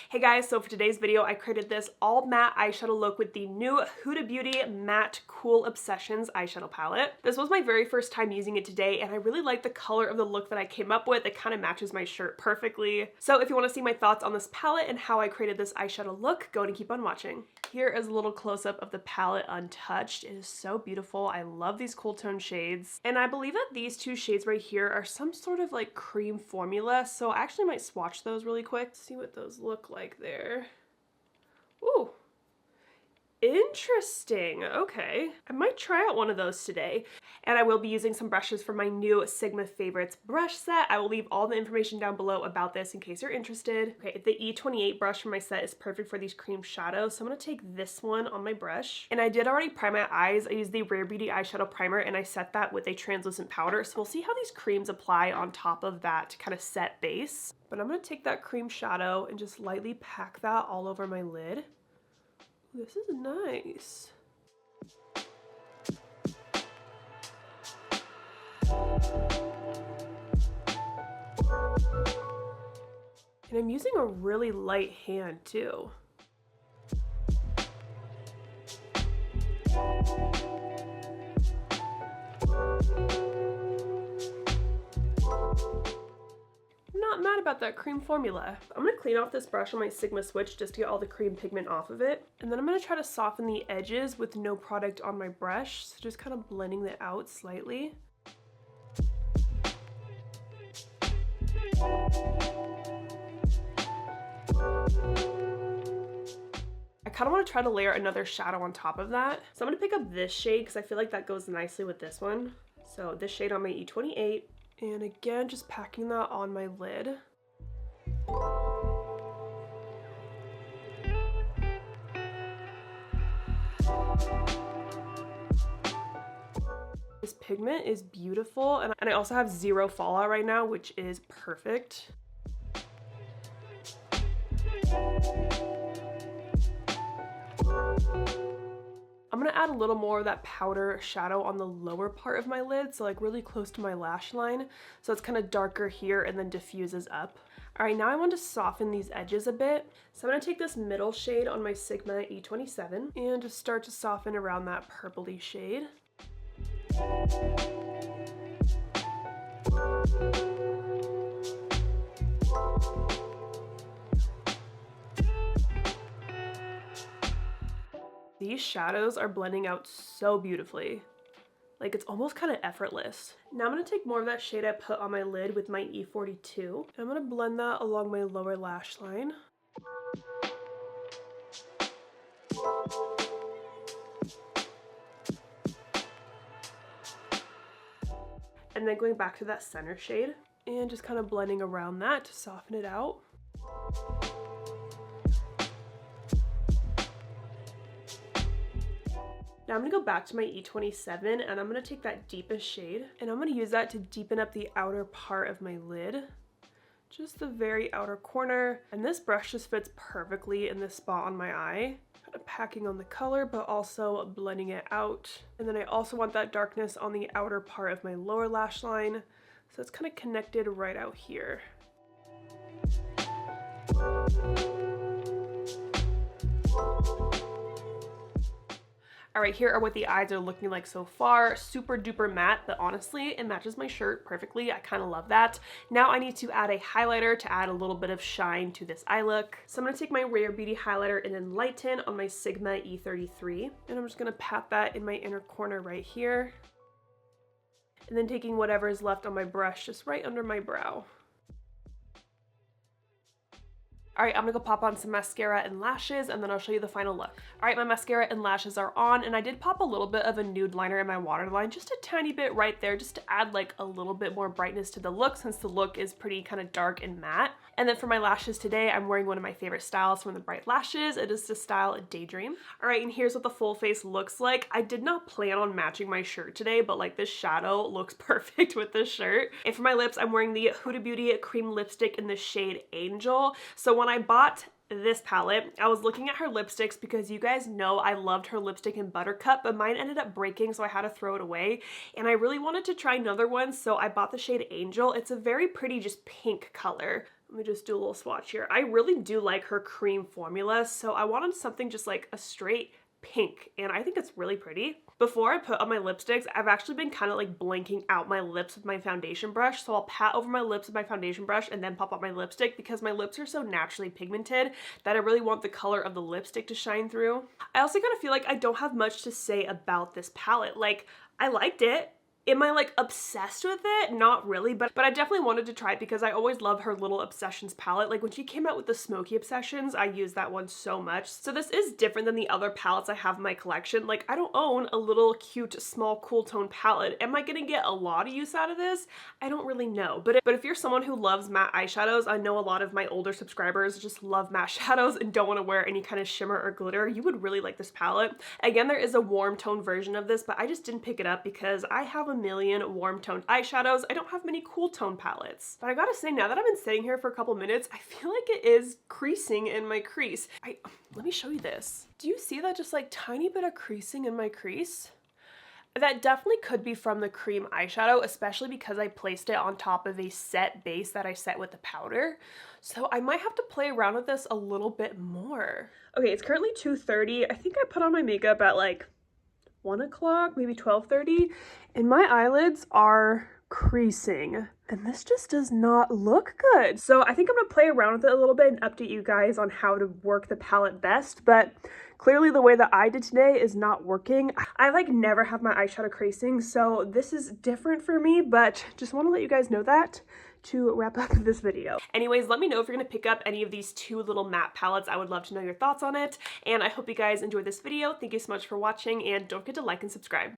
Hey guys, so for today's video, I created this all matte eyeshadow look with the new Huda Beauty Matte Cool Obsessions eyeshadow palette. This was my very first time using it today, and I really like the color of the look that I came up with. It kind of matches my shirt perfectly. So if you want to see my thoughts on this palette and how I created this eyeshadow look, go and keep on watching. Here is a little close-up of the palette untouched. It is so beautiful. I love these cool tone shades. And I believe that these two shades right here are some sort of like cream formula, so I actually might swatch those really quick. See what those look like there. Ooh. Interesting. Okay. I might try out one of those today. And I will be using some brushes from my new Sigma Favorites brush set. I will leave all the information down below about this in case you're interested. Okay, the E28 brush from my set is perfect for these cream shadows, so I'm going to take this one on my brush. And I did already prime my eyes. I used the Rare Beauty eyeshadow primer and I set that with a translucent powder, so we'll see how these creams apply on top of that kind of set base. But I'm going to take that cream shadow and just lightly pack that all over my lid. This is nice. And I'm using a really light hand too. Not mad about that cream formula. I'm gonna clean off this brush on my Sigma switch just to get all the cream pigment off of it. And then I'm gonna try to soften the edges with no product on my brush. So just kind of blending it out slightly. I kind of want to try to layer another shadow on top of that. So I'm gonna pick up this shade because I feel like that goes nicely with this one. So this shade on my E28. And again, just packing that on my lid. This pigment is beautiful, and I also have zero fallout right now, which is perfect. I'm gonna add a little more of that powder shadow on the lower part of my lid, so like really close to my lash line, so it's kind of darker here and then diffuses up. All right, now I want to soften these edges a bit. So I'm gonna take this middle shade on my Sigma E27 and just start to soften around that purpley shade. These shadows are blending out so beautifully. Like, it's almost kind of effortless. Now I'm going to take more of that shade I put on my lid with my E42. And I'm going to blend that along my lower lash line. And then going back to that center shade and just kind of blending around that to soften it out. Now I'm gonna go back to my E27 and I'm gonna take that deepest shade and I'm gonna use that to deepen up the outer part of my lid. Just the very outer corner. And this brush just fits perfectly in this spot on my eye. Kind of packing on the color, but also blending it out. And then I also want that darkness on the outer part of my lower lash line. So it's kind of connected right out here. All right, here are what the eyes are looking like so far. Super duper matte, but honestly, it matches my shirt perfectly. I kind of love that. Now I need to add a highlighter to add a little bit of shine to this eye look. So I'm gonna take my Rare Beauty highlighter and Enlighten on my Sigma E33. And I'm just gonna pat that in my inner corner right here. And then taking whatever is left on my brush just right under my brow. All right, I'm gonna go pop on some mascara and lashes and then I'll show you the final look. All right, my mascara and lashes are on and I did pop a little bit of a nude liner in my waterline, just a tiny bit right there, just to add like a little bit more brightness to the look since the look is pretty kind of dark and matte. And then for my lashes today, I'm wearing one of my favorite styles from the Bright Lashes. It is the style Daydream. All right, and here's what the full face looks like. I did not plan on matching my shirt today, but like this shadow looks perfect with this shirt. And for my lips, I'm wearing the Huda Beauty cream lipstick in the shade Angel. So when I bought this palette, I was looking at her lipsticks because you guys know I loved her lipstick in Buttercup, but mine ended up breaking, so I had to throw it away. And I really wanted to try another one, so I bought the shade Angel. It's a very pretty, just pink color. Let me just do a little swatch here. I really do like her cream formula, so I wanted something just like a straight pink, and I think it's really pretty. Before I put on my lipsticks, I've actually been kind of like blanking out my lips with my foundation brush, so I'll pat over my lips with my foundation brush and then pop on my lipstick because my lips are so naturally pigmented that I really want the color of the lipstick to shine through. I also kind of feel like I don't have much to say about this palette. Like, I liked it. Am I like obsessed with it? Not really, but I definitely wanted to try it because I always love her little Obsessions palette. Like when she came out with the Smoky Obsessions, I used that one so much. So this is different than the other palettes I have in my collection. Like I don't own a little cute, small, cool tone palette. Am I gonna get a lot of use out of this? I don't really know. But if you're someone who loves matte eyeshadows, I know a lot of my older subscribers just love matte shadows and don't want to wear any kind of shimmer or glitter, you would really like this palette. Again, there is a warm tone version of this, but I just didn't pick it up because I have a million warm toned eyeshadows. I don't have many cool tone palettes. But I gotta say, now that I've been sitting here for a couple minutes, I feel like it is creasing in my crease. Let me show you this. Do you see that just like tiny bit of creasing in my crease? That definitely could be from the cream eyeshadow, especially because I placed it on top of a set base that I set with the powder. So I might have to play around with this a little bit more. Okay, it's currently 2:30. I think I put on my makeup at like 1 o'clock, maybe 12:30, and my eyelids are creasing. And this just does not look good. So I think I'm gonna play around with it a little bit and update you guys on how to work the palette best, but clearly the way that I did today is not working. I like never have my eyeshadow creasing, so this is different for me, but just wanna let you guys know that to wrap up this video. Anyways, let me know if you're gonna pick up any of these two little matte palettes. I would love to know your thoughts on it, and I hope you guys enjoyed this video. Thank you so much for watching, and don't forget to like and subscribe.